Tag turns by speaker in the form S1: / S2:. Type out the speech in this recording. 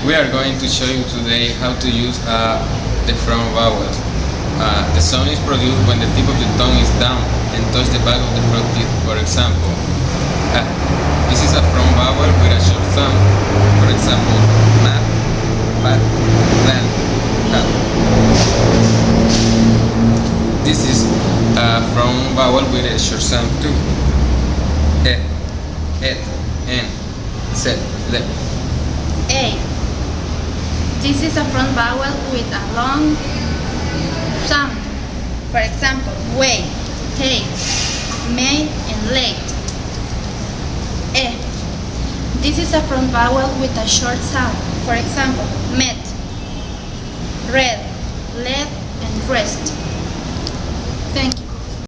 S1: We are going to show you today how to use the front vowels. The sound is produced when the tip of the tongue is down and touch the back of the front teeth. For example, uh, this is a front vowel with a short sound. For example, mat, pat, man, hat. This is a front vowel with a short sound too. E, et, en, set, le.
S2: A. This is a front vowel with a long sound. For example, way, take, may, and late. E. This is a front vowel with a short sound. For example, met, read, led, and rest. Thank you.